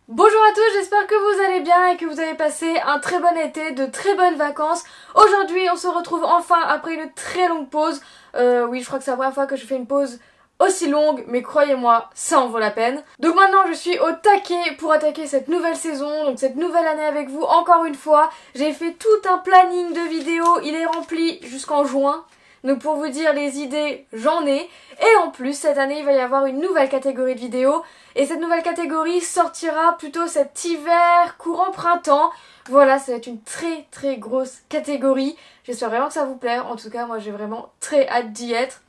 Bonjour à tous, j'espère que vous allez bien et que vous avez passé un très bon été, de très bonnes vacances. Aujourd'hui on se retrouve enfin après une très longue pause. Oui, je crois que c'est la première fois que je fais une pause aussi longue, mais croyez-moi, ça en vaut la peine. Donc maintenant je suis au taquet pour attaquer cette nouvelle saison, donc cette nouvelle année avec vous encore une fois. J'ai fait tout un planning de vidéos, il est rempli jusqu'en juin. Donc pour vous dire les idées, j'en ai. Et en plus, cette année, il va y avoir une nouvelle catégorie de vidéos. Et cette nouvelle catégorie sortira plutôt cet hiver, courant printemps. Voilà, ça va être une très grosse catégorie. J'espère vraiment que ça vous plaît. En tout cas, moi j'ai vraiment très hâte d'y être.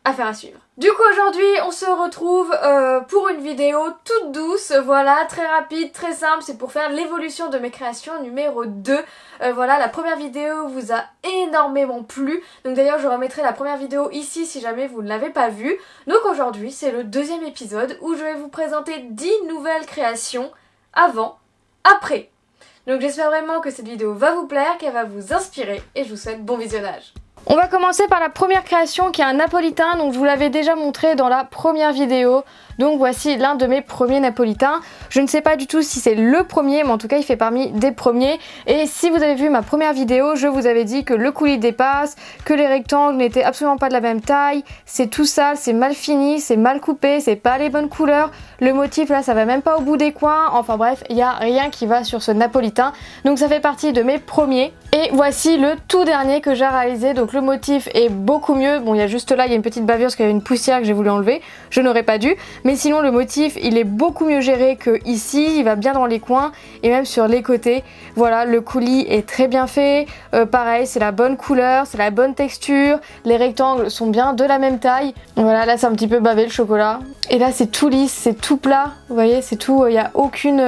Affaire à suivre. Du coup aujourd'hui on se retrouve pour une vidéo toute douce, voilà, très rapide, très simple, c'est pour faire l'évolution de mes créations numéro 2. Voilà, la première vidéo vous a énormément plu, donc d'ailleurs je remettrai la première vidéo ici si jamais vous ne l'avez pas vue. Donc aujourd'hui c'est le deuxième épisode où je vais vous présenter 10 nouvelles créations avant, après. Donc j'espère vraiment que cette vidéo va vous plaire, qu'elle va vous inspirer et je vous souhaite bon visionnage. On va commencer par la première création qui est un napolitain, donc je vous l'avais déjà montré dans la première vidéo. Donc voici l'un de mes premiers napolitains. Je ne sais pas du tout si c'est le premier, mais en tout cas il fait parmi des premiers. Et si vous avez vu ma première vidéo, je vous avais dit que le coulis dépasse, que les rectangles n'étaient absolument pas de la même taille, c'est tout sale, c'est mal fini, c'est mal coupé, c'est pas les bonnes couleurs. Le motif là ça va même pas au bout des coins, enfin bref, il n'y a rien qui va sur ce napolitain. Donc ça fait partie de mes premiers. Et voici le tout dernier que j'ai réalisé, donc le motif est beaucoup mieux. Bon, il y a juste là, il y a une petite bavure parce qu'il y avait une poussière que j'ai voulu enlever, je n'aurais pas dû. Mais sinon le motif il est beaucoup mieux géré que ici, il va bien dans les coins et même sur les côtés. Voilà, le coulis est très bien fait, pareil c'est la bonne couleur, c'est la bonne texture, les rectangles sont bien de la même taille. Voilà, là c'est un petit peu bavé le chocolat. Et là c'est tout lisse, c'est tout plat, vous voyez c'est tout, il n'y a aucune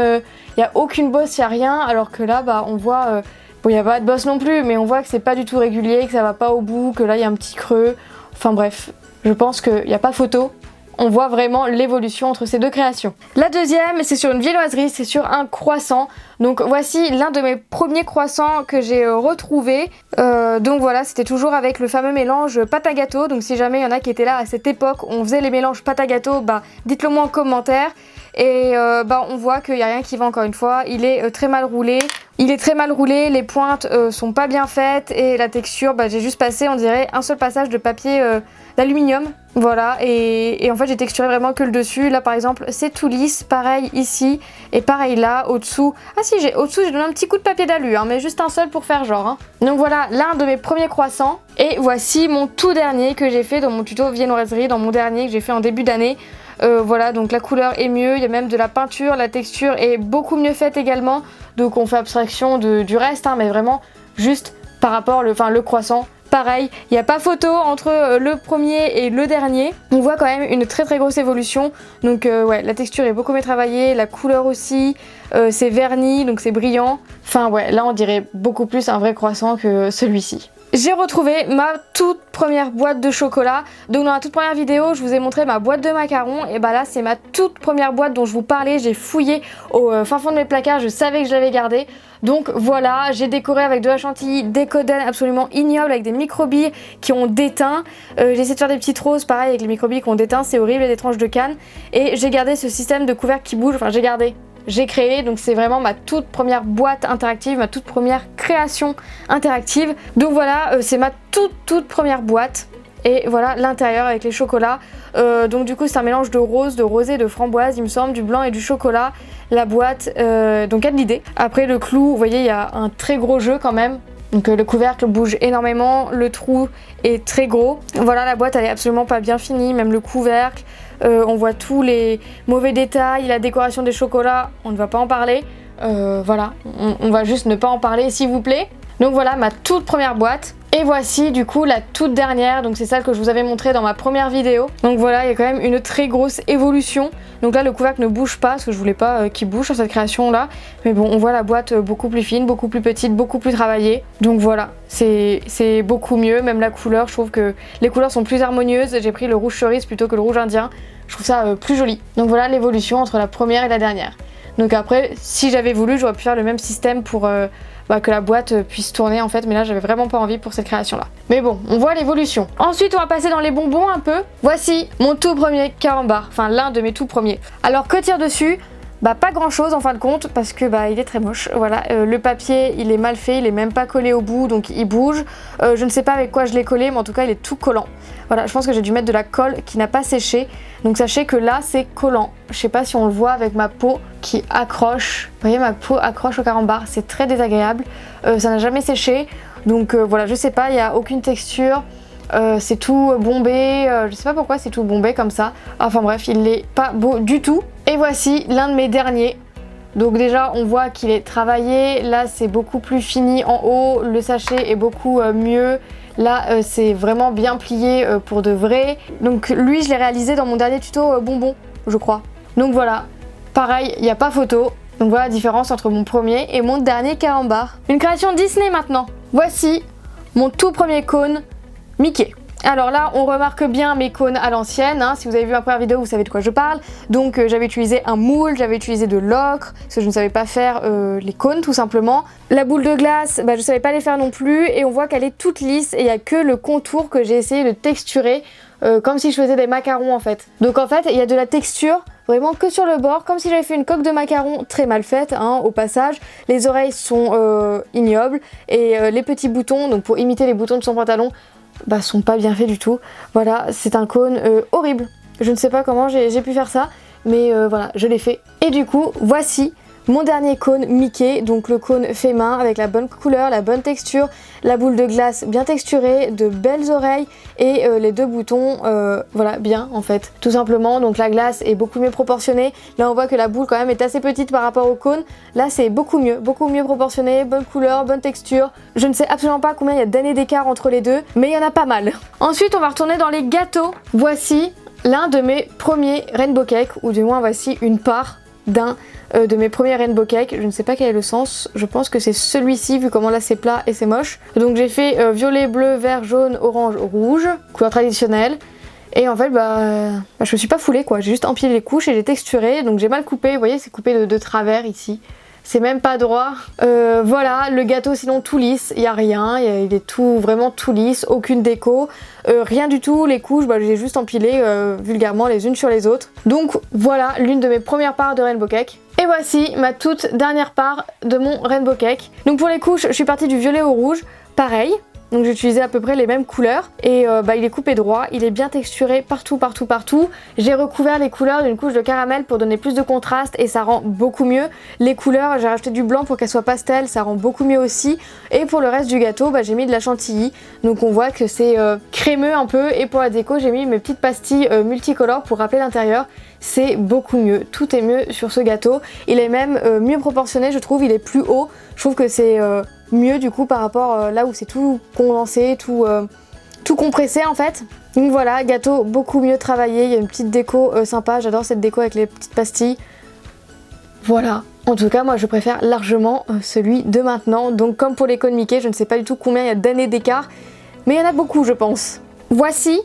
bosse, il n'y a rien, alors que là bah on voit... Bon, il n'y a pas de bosse non plus, mais on voit que c'est pas du tout régulier, que ça va pas au bout, que là il y a un petit creux. Enfin bref, je pense qu'il n'y a pas photo. On voit vraiment l'évolution entre ces deux créations. La deuxième, c'est sur une viennoiserie, c'est sur un croissant. Donc voici l'un de mes premiers croissants que j'ai retrouvé. Donc voilà, c'était toujours avec le fameux mélange pâte à gâteau. Donc si jamais il y en a qui étaient là à cette époque, on faisait les mélanges pâte à gâteau, bah dites-le moi en commentaire. Et bah on voit qu'il n'y a rien qui va encore une fois. Il est très mal roulé. Les pointes sont pas bien faites et la texture, bah, j'ai juste passé, on dirait, un seul passage de papier d'aluminium. Voilà, et en fait j'ai texturé vraiment que le dessus. Là par exemple c'est tout lisse, pareil ici et pareil là, au-dessous. Ah si, au-dessous j'ai donné un petit coup de papier d'alu, hein, mais juste un seul pour faire genre. Hein. Donc voilà, l'un de mes premiers croissants. Et voici mon tout dernier que j'ai fait dans mon tuto viennoiserie, dans mon dernier que j'ai fait en début d'année. Voilà, donc la couleur est mieux, il y a même de la peinture, la texture est beaucoup mieux faite également. Donc on fait abstraction du reste, hein, mais vraiment juste par rapport, le croissant. Pareil, il n'y a pas photo entre le premier et le dernier. On voit quand même une très grosse évolution. Donc ouais, la texture est beaucoup mieux travaillée, la couleur aussi, c'est verni, donc c'est brillant. Enfin ouais, là on dirait beaucoup plus un vrai croissant que celui-ci. J'ai retrouvé ma toute première boîte de chocolat. Donc dans la toute première vidéo, je vous ai montré ma boîte de macarons. Et bah là, c'est ma toute première boîte dont je vous parlais. J'ai fouillé au fin fond de mes placards, je savais que je l'avais gardée. Donc voilà, j'ai décoré avec de la chantilly, des coden absolument ignobles avec des microbilles qui ont déteint. J'ai essayé de faire des petites roses, pareil avec les microbilles qui ont déteint, c'est horrible, et des tranches de canne. Et j'ai gardé ce système de couvercle qui bouge, enfin j'ai créé, donc c'est vraiment ma toute première boîte interactive, ma toute première création interactive. Donc voilà, c'est ma toute première boîte. Et voilà l'intérieur avec les chocolats. Donc du coup c'est un mélange de rose, de rosé, de framboise, il me semble, du blanc et du chocolat. La boîte, donc elle a de l'idée. Après le clou, vous voyez, il y a un très gros jeu quand même. Donc le couvercle bouge énormément, le trou est très gros. Voilà, la boîte elle est absolument pas bien finie, même le couvercle. On voit tous les mauvais détails, la décoration des chocolats, on ne va pas en parler. Voilà, on va juste ne pas en parler s'il vous plaît. Donc voilà ma toute première boîte. Et voici du coup la toute dernière, donc c'est celle que je vous avais montrée dans ma première vidéo. Donc voilà, il y a quand même une très grosse évolution. Donc là le couvercle ne bouge pas, parce que je voulais pas qu'il bouge sur cette création là. Mais bon, on voit la boîte beaucoup plus fine, beaucoup plus petite, beaucoup plus travaillée. Donc voilà, c'est beaucoup mieux, même la couleur, je trouve que les couleurs sont plus harmonieuses. J'ai pris le rouge cerise plutôt que le rouge indien, je trouve ça plus joli. Donc voilà l'évolution entre la première et la dernière. Donc après, si j'avais voulu, j'aurais pu faire le même système pour... que la boîte puisse tourner en fait, mais là j'avais vraiment pas envie pour cette création là. Mais bon, on voit l'évolution. Ensuite on va passer dans les bonbons un peu. Voici mon tout premier carambar, enfin l'un de mes tout premiers. Alors que tire dessus, Bah pas grand chose en fin de compte parce que bah il est très moche. Voilà, le papier il est mal fait, il est même pas collé au bout donc il bouge. Je ne sais pas avec quoi je l'ai collé mais en tout cas il est tout collant. Voilà, je pense que j'ai dû mettre de la colle qui n'a pas séché. Donc sachez que là c'est collant. Je sais pas si on le voit avec ma peau qui accroche. Vous voyez ma peau accroche au carambar, c'est très désagréable. Ça n'a jamais séché. Donc voilà, je sais pas, il n'y a aucune texture. C'est tout bombé, je sais pas pourquoi c'est tout bombé comme ça. Enfin bref, il n'est pas beau du tout. Et voici l'un de mes derniers. Donc déjà on voit qu'il est travaillé, là c'est beaucoup plus fini en haut, le sachet est beaucoup mieux. Là c'est vraiment bien plié pour de vrai. Donc lui je l'ai réalisé dans mon dernier tuto bonbon, je crois. Donc voilà, pareil, il n'y a pas photo. Donc voilà la différence entre mon premier et mon dernier carambar. Une création Disney maintenant. Voici mon tout premier cône Mickey. Alors là, on remarque bien mes cônes à l'ancienne, hein. Si vous avez vu ma première vidéo, vous savez de quoi je parle. Donc j'avais utilisé un moule, j'avais utilisé de l'ocre, parce que je ne savais pas faire les cônes tout simplement. La boule de glace, bah, je ne savais pas les faire non plus, et on voit qu'elle est toute lisse, et il n'y a que le contour que j'ai essayé de texturer, comme si je faisais des macarons en fait. Donc en fait, il y a de la texture vraiment que sur le bord, comme si j'avais fait une coque de macaron très mal faite, hein, au passage. Les oreilles sont ignobles, et les petits boutons, donc pour imiter les boutons de son pantalon, bah sont pas bien faits du tout. Voilà, c'est un cône horrible. Je ne sais pas comment j'ai pu faire ça, mais voilà, je l'ai fait. Et du coup, voici mon dernier cône Mickey, donc le cône fait main avec la bonne couleur, la bonne texture, la boule de glace bien texturée, de belles oreilles et les deux boutons, voilà, bien en fait, tout simplement. Donc la glace est beaucoup mieux proportionnée. Là on voit que la boule quand même est assez petite par rapport au cône. Là c'est beaucoup mieux proportionné, bonne couleur, bonne texture. Je ne sais absolument pas combien il y a d'années d'écart entre les deux, mais il y en a pas mal. Ensuite on va retourner dans les gâteaux. Voici l'un de mes premiers rainbow cake, ou du moins voici une part d'un de mes premiers rainbow cake. Je ne sais pas quel est le sens, je pense que c'est celui-ci vu comment là c'est plat et c'est moche. Donc j'ai fait violet, bleu, vert, jaune, orange, rouge, couleur traditionnelle. Et en fait je me suis pas foulée quoi, j'ai juste empilé les couches et j'ai texturé, donc j'ai mal coupé, vous voyez c'est coupé de travers ici. C'est même pas droit. Voilà, le gâteau sinon tout lisse, il n'y a rien, il est tout vraiment tout lisse, aucune déco, rien du tout. Les couches, bah, je les ai juste empilées vulgairement les unes sur les autres. Donc voilà l'une de mes premières parts de rainbow cake. Et voici ma toute dernière part de mon rainbow cake. Donc pour les couches, je suis partie du violet au rouge, pareil. Donc j'ai utilisé à peu près les mêmes couleurs et bah, il est coupé droit, il est bien texturé partout. J'ai recouvert les couleurs d'une couche de caramel pour donner plus de contraste et ça rend beaucoup mieux. Les couleurs, j'ai rajouté du blanc pour qu'elles soient pastel, ça rend beaucoup mieux aussi. Et pour le reste du gâteau, bah, j'ai mis de la chantilly. Donc on voit que c'est crémeux un peu. Et pour la déco, j'ai mis mes petites pastilles multicolores pour rappeler l'intérieur. C'est beaucoup mieux, tout est mieux sur ce gâteau. Il est même mieux proportionné, je trouve, il est plus haut. Je trouve que c'est mieux du coup par rapport là où c'est tout condensé, tout compressé en fait. Donc voilà, gâteau beaucoup mieux travaillé, il y a une petite déco sympa, j'adore cette déco avec les petites pastilles. Voilà, en tout cas moi je préfère largement celui de maintenant. Donc comme pour les cônes Mickey, je ne sais pas du tout combien il y a d'années d'écart, mais il y en a beaucoup je pense. Voici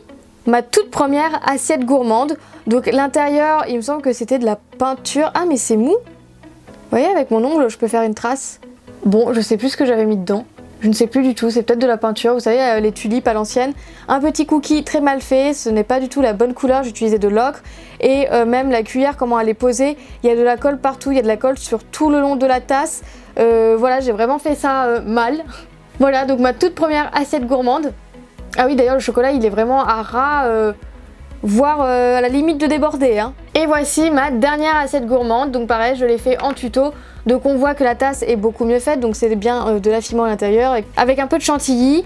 ma toute première assiette gourmande. Donc l'intérieur, il me semble que c'était de la peinture. Ah mais c'est mou. Vous voyez avec mon ongle je peux faire une trace. Bon, je sais plus ce que j'avais mis dedans. Je ne sais plus du tout, c'est peut-être de la peinture, vous savez, les tulipes à l'ancienne. Un petit cookie très mal fait, ce n'est pas du tout la bonne couleur, j'ai utilisé de l'ocre. Et même la cuillère, comment elle est posée, il y a de la colle partout, il y a de la colle sur tout le long de la tasse. Voilà, j'ai vraiment fait ça mal. Voilà, donc ma toute première assiette gourmande. Ah oui, d'ailleurs, le chocolat, il est vraiment à ras, voire à la limite de déborder, hein. Et voici ma dernière assiette gourmande, donc pareil, je l'ai fait en tuto. Donc on voit que la tasse est beaucoup mieux faite, donc c'est bien de l'affinement à l'intérieur, avec un peu de chantilly.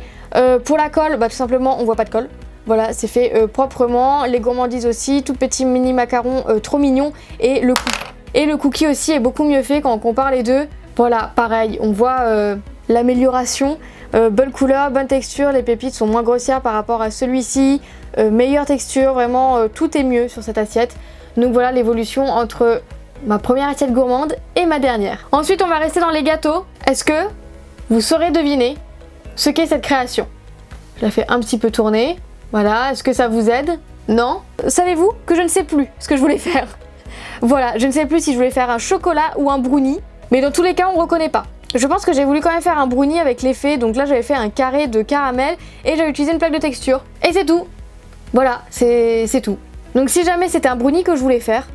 Pour la colle, bah, tout simplement on voit pas de colle. Voilà, c'est fait proprement. Les gourmandises aussi, tout petit mini macaron trop mignon. Et le cookie aussi est beaucoup mieux fait quand on compare les deux. Voilà, pareil, on voit l'amélioration. Bonne couleur, bonne texture, les pépites sont moins grossières par rapport à celui-ci. Meilleure texture, vraiment tout est mieux sur cette assiette. Donc voilà l'évolution entre ma première assiette gourmande et ma dernière. Ensuite on va rester dans les gâteaux. Est-ce que vous saurez deviner ce qu'est cette création? Je la fais un petit peu tourner. Voilà, est-ce que ça vous aide? Non? Savez-vous que je ne sais plus ce que je voulais faire? Voilà, je ne sais plus si je voulais faire un chocolat ou un brownie. Mais dans tous les cas on ne reconnaît pas. Je pense que j'ai voulu quand même faire un brownie avec l'effet. Donc là j'avais fait un carré de caramel et j'avais utilisé une plaque de texture. Et c'est tout. Voilà, c'est tout. Donc si jamais c'était un brownie que je voulais faire,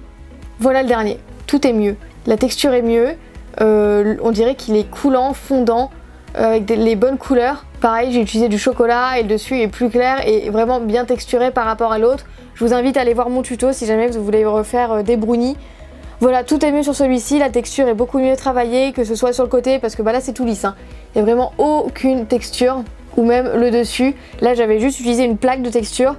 voilà le dernier. Tout est mieux. la texture est mieux. On dirait qu'il est coulant, fondant, avec les bonnes couleurs. Pareil, j'ai utilisé du chocolat et le dessus est plus clair et vraiment bien texturé par rapport à l'autre. Je vous invite à aller voir mon tuto si jamais vous voulez refaire des brownies. Voilà, tout est mieux sur celui-ci, la texture est beaucoup mieux travaillée, que ce soit sur le côté, parce que bah là c'est tout lisse. Hein. Il n'y a vraiment aucune texture, ou même le dessus. Là j'avais juste utilisé une plaque de texture.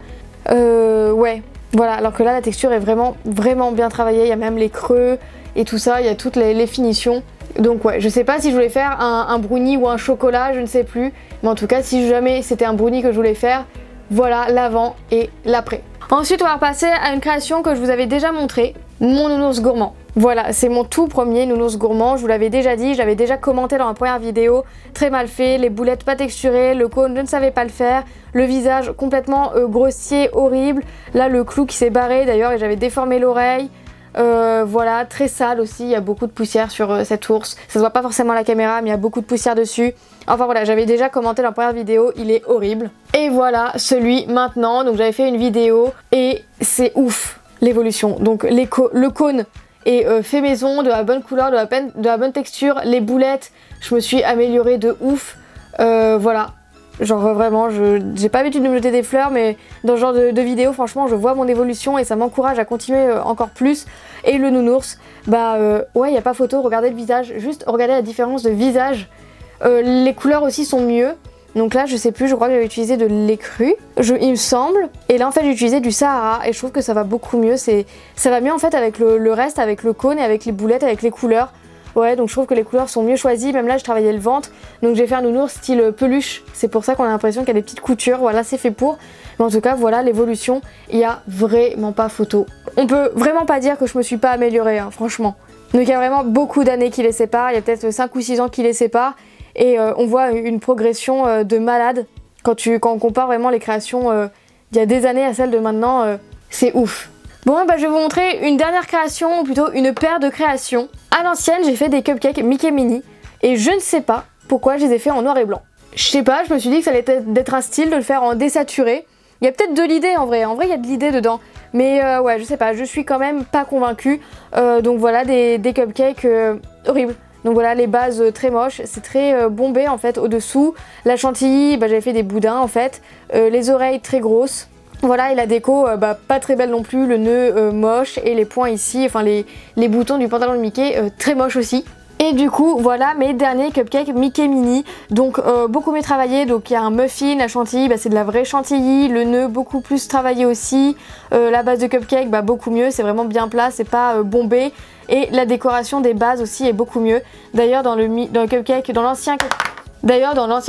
Ouais, voilà, alors que là la texture est vraiment bien travaillée. Il y a même les creux et tout ça, il y a toutes les finitions. Donc ouais, je sais pas si je voulais faire un brownie ou un chocolat, je ne sais plus. Mais en tout cas, si jamais c'était un brownie que je voulais faire, voilà l'avant et l'après. Ensuite, on va repasser à une création que je vous avais déjà montrée, mon nounours gourmand. Voilà, c'est mon tout premier nounours gourmand, je vous l'avais déjà dit, j'avais déjà commenté dans la première vidéo, très mal fait, les boulettes pas texturées, le cône je ne savais pas le faire, le visage complètement grossier, horrible, là le clou qui s'est barré d'ailleurs et j'avais déformé l'oreille. Voilà, très sale aussi, il y a beaucoup de poussière sur cet ours, ça se voit pas forcément à la caméra mais il y a beaucoup de poussière dessus. Enfin voilà, j'avais déjà commenté dans la première vidéo, il est horrible. Et voilà, celui maintenant, donc j'avais fait une vidéo et c'est ouf l'évolution. Donc le cône est fait maison, de la bonne couleur, de la bonne texture, les boulettes, je me suis améliorée de ouf. Voilà. Genre vraiment, j'ai pas l'habitude de me jeter des fleurs, mais dans ce genre de vidéo, franchement, je vois mon évolution et ça m'encourage à continuer encore plus. Et le nounours, bah ouais, il n'y a pas photo, regardez le visage, juste regardez la différence de visage. Les couleurs aussi sont mieux. Donc là, je sais plus, je crois que j'avais utilisé de l'écru, il me semble. Et là, en fait, j'ai utilisé du Sahara et je trouve que ça va beaucoup mieux. Ça va mieux en fait avec le reste, avec le cône et avec les boulettes, avec les couleurs. Ouais, donc je trouve que les couleurs sont mieux choisies. Même là, je travaillais le ventre. Donc j'ai fait un nounours style peluche. C'est pour ça qu'on a l'impression qu'il y a des petites coutures. Voilà, c'est fait pour. Mais en tout cas, voilà l'évolution. Il n'y a vraiment pas photo. On peut vraiment pas dire que je me suis pas améliorée, hein, franchement. Donc il y a vraiment beaucoup d'années qui les séparent. Il y a peut-être 5 ou 6 ans qui les séparent. Et on voit une progression de malade. Quand on compare vraiment les créations d'il y a des années à celles de maintenant, c'est ouf. Bon, bah, je vais vous montrer une dernière création, ou plutôt une paire de créations. À l'ancienne, j'ai fait des cupcakes Mickey Mini et je ne sais pas pourquoi je les ai fait en noir et blanc. Je sais pas, je me suis dit que ça allait être un style de le faire en désaturé. Il y a peut-être de l'idée en vrai il y a de l'idée dedans. Mais ouais, je sais pas, je suis quand même pas convaincue. Donc voilà, des cupcakes horribles. Donc voilà, les bases très moches, c'est très bombé en fait au-dessous. La chantilly, bah, j'avais fait des boudins en fait. Les oreilles très grosses. Voilà, et la déco, bah, pas très belle non plus, le nœud moche et les points ici, enfin les boutons du pantalon de Mickey très moches aussi. Et du coup, voilà mes derniers cupcakes Mickey Mini, donc beaucoup mieux travaillé, donc il y a un muffin, la chantilly, bah, c'est de la vraie chantilly, le nœud beaucoup plus travaillé aussi, la base de cupcake, bah, beaucoup mieux, c'est vraiment bien plat, c'est pas bombé, et la décoration des bases aussi est beaucoup mieux. D'ailleurs dans l'ancien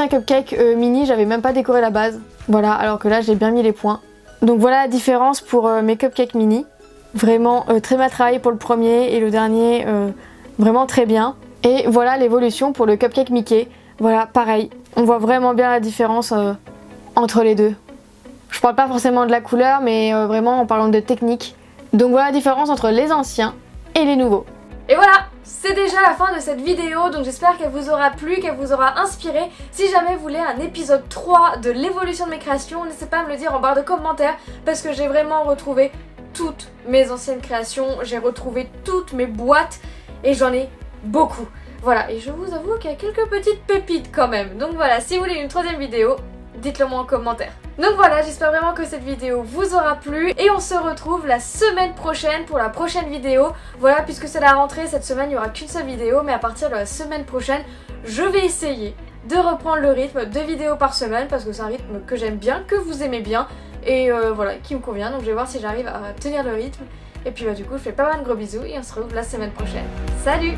cupcake mini, j'avais même pas décoré la base, voilà, alors que là j'ai bien mis les points. Donc voilà la différence pour mes cupcakes mini. Vraiment très mal travaillé pour le premier et le dernier vraiment très bien. Et voilà l'évolution pour le cupcake Mickey. Voilà, pareil. On voit vraiment bien la différence entre les deux. Je parle pas forcément de la couleur, mais vraiment en parlant de technique. Donc voilà la différence entre les anciens et les nouveaux. Et voilà, c'est déjà la fin de cette vidéo, donc j'espère qu'elle vous aura plu, qu'elle vous aura inspiré. Si jamais vous voulez un épisode 3 de l'évolution de mes créations, n'hésitez pas à me le dire en barre de commentaires, parce que j'ai vraiment retrouvé toutes mes anciennes créations, j'ai retrouvé toutes mes boîtes, et j'en ai beaucoup. Voilà, et je vous avoue qu'il y a quelques petites pépites quand même. Donc voilà, si vous voulez une 3e vidéo, dites-le moi en commentaire. Donc voilà, j'espère vraiment que cette vidéo vous aura plu et on se retrouve la semaine prochaine pour la prochaine vidéo. Voilà, puisque c'est la rentrée, cette semaine il n'y aura qu'une seule vidéo, mais à partir de la semaine prochaine, je vais essayer de reprendre le rythme de vidéos par semaine parce que c'est un rythme que j'aime bien, que vous aimez bien et voilà, qui me convient. Donc je vais voir si j'arrive à tenir le rythme. Et puis bah du coup, je fais pas mal de gros bisous et on se retrouve la semaine prochaine. Salut!